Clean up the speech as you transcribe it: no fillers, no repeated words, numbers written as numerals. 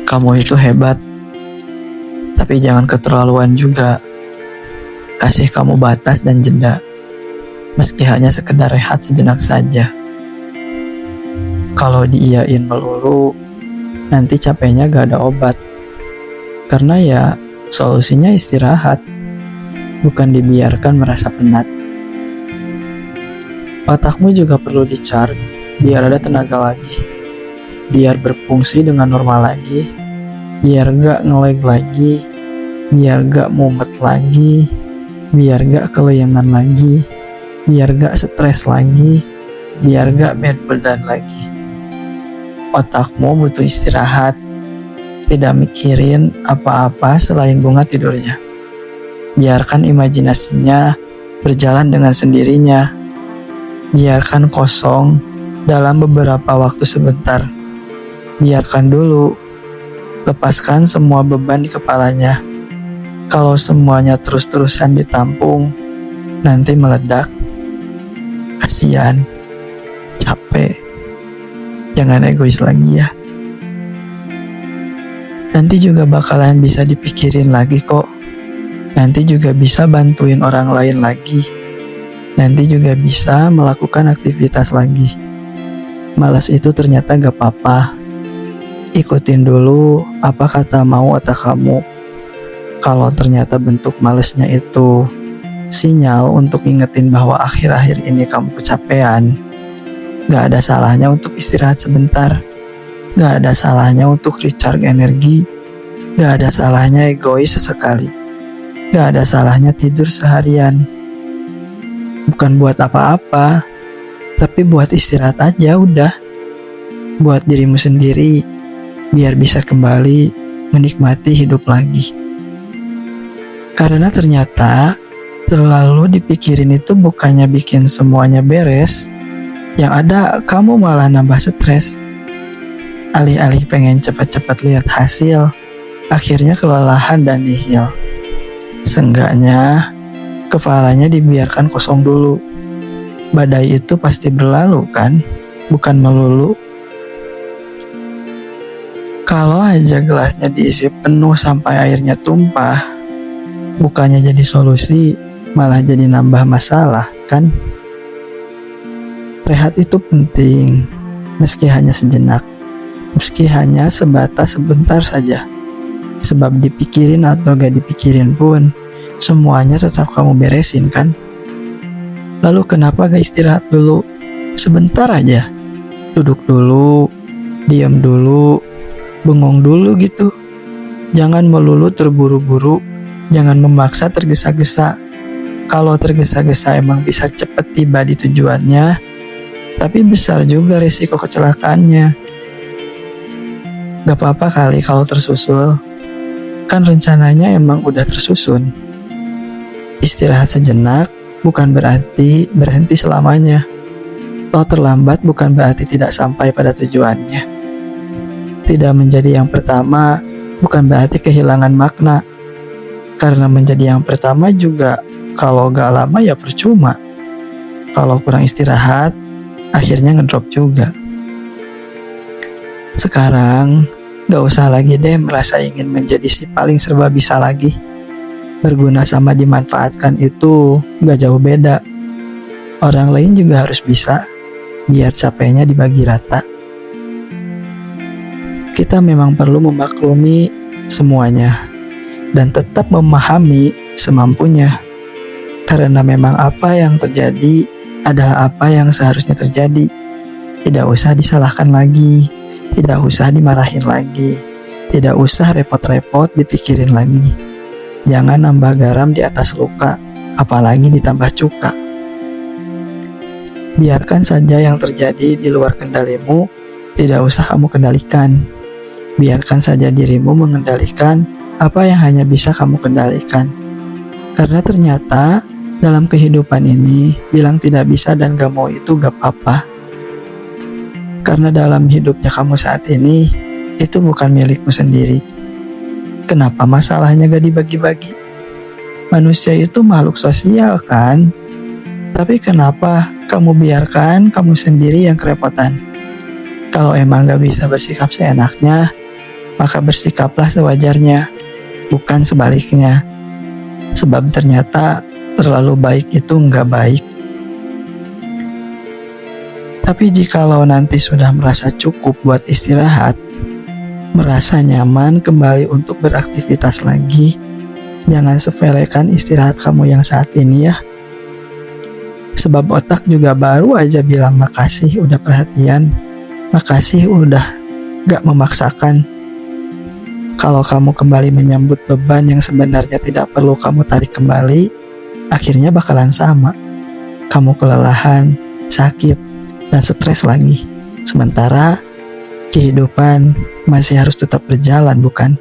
Kamu itu hebat, tapi jangan keterlaluan juga. Kasih kamu batas dan jeda, meski hanya sekedar rehat sejenak saja. Kalau diiyain melulu, nanti capeknya gak ada obat. Karena ya, solusinya istirahat, bukan dibiarkan merasa penat. Otakmu juga perlu di-charge, biar ada tenaga lagi. Biar berfungsi dengan normal lagi, biar gak nge-lag lagi, biar gak mumet lagi, biar gak kelayangan lagi, biar gak stres lagi, biar gak bad badan lagi. Otakmu butuh istirahat, tidak mikirin apa-apa selain bunga tidurnya. Biarkan imajinasinya berjalan dengan sendirinya. Biarkan kosong dalam beberapa waktu sebentar. Biarkan dulu, lepaskan semua beban di kepalanya. Kalau semuanya terus-terusan ditampung, nanti meledak. Kasian, capek. Jangan egois lagi ya. Nanti juga bakalan bisa dipikirin lagi kok. Nanti juga bisa bantuin orang lain lagi. Nanti juga bisa melakukan aktivitas lagi. Malas itu ternyata gak apa-apa. Ikutin dulu apa kata mau otak kamu. Kalau ternyata bentuk malesnya itu sinyal untuk ingetin bahwa akhir-akhir ini kamu kecapean, gak ada salahnya untuk istirahat sebentar. Gak ada salahnya untuk recharge energi. Gak ada salahnya egois sesekali. Gak ada salahnya tidur seharian. Bukan buat apa-apa, tapi buat istirahat aja udah. Buat dirimu sendiri, biar bisa kembali menikmati hidup lagi. Karena ternyata terlalu dipikirin itu bukannya bikin semuanya beres. Yang ada kamu malah nambah stres. Alih-alih pengen cepat-cepat lihat hasil, akhirnya kelelahan dan nihil. Seenggaknya kepalanya dibiarkan kosong dulu. Badai itu pasti berlalu kan, bukan melulu. Kalau aja gelasnya diisi penuh sampai airnya tumpah, bukannya jadi solusi, malah jadi nambah masalah kan. Rehat itu penting, meski hanya sejenak, meski hanya sebatas sebentar saja. Sebab dipikirin atau gak dipikirin pun, semuanya tetap kamu beresin kan. Lalu kenapa gak istirahat dulu? Sebentar aja. Duduk dulu, diam dulu, bengong dulu gitu. Jangan melulu terburu-buru, jangan memaksa tergesa-gesa. Kalau tergesa-gesa emang bisa cepat tiba di tujuannya, tapi besar juga risiko kecelakaannya. Gak apa-apa kali kalau tersusul, kan rencananya emang udah tersusun. Istirahat sejenak bukan berarti berhenti selamanya. Toh terlambat bukan berarti tidak sampai pada tujuannya. Tidak menjadi yang pertama bukan berarti kehilangan makna. Karena menjadi yang pertama juga kalau gak lama ya percuma. Kalau kurang istirahat, akhirnya ngedrop juga. Sekarang gak usah lagi deh merasa ingin menjadi si paling serba bisa lagi. Berguna sama dimanfaatkan itu gak jauh beda. Orang lain juga harus bisa, biar capeknya dibagi rata. Kita memang perlu memaklumi semuanya dan tetap memahami semampunya. Karena memang apa yang terjadi adalah apa yang seharusnya terjadi. Tidak usah disalahkan lagi, tidak usah dimarahin lagi, tidak usah repot-repot dipikirin lagi. Jangan nambah garam di atas luka, apalagi ditambah cuka. Biarkan saja yang terjadi di luar kendalimu, tidak usah kamu kendalikan. Biarkan saja dirimu mengendalikan apa yang hanya bisa kamu kendalikan. Karena ternyata dalam kehidupan ini, bilang tidak bisa dan gak mau itu gak apa-apa. Karena dalam hidupnya kamu saat ini, itu bukan milikmu sendiri. Kenapa masalahnya gak dibagi-bagi? Manusia itu makhluk sosial kan? Tapi kenapa kamu biarkan kamu sendiri yang kerepotan? Kalau emang gak bisa bersikap seenaknya, maka bersikaplah sewajarnya, bukan sebaliknya. Sebab ternyata terlalu baik itu nggak baik. Tapi jikalau nanti sudah merasa cukup buat istirahat, merasa nyaman kembali untuk beraktivitas lagi, jangan sepelekan istirahat kamu yang saat ini ya. Sebab otak juga baru aja bilang makasih udah perhatian, makasih udah gak memaksakan. Kalau kamu kembali menyambut beban yang sebenarnya tidak perlu kamu tarik kembali, akhirnya bakalan sama. Kamu kelelahan, sakit, dan stres lagi. Sementara kehidupan masih harus tetap berjalan, bukan?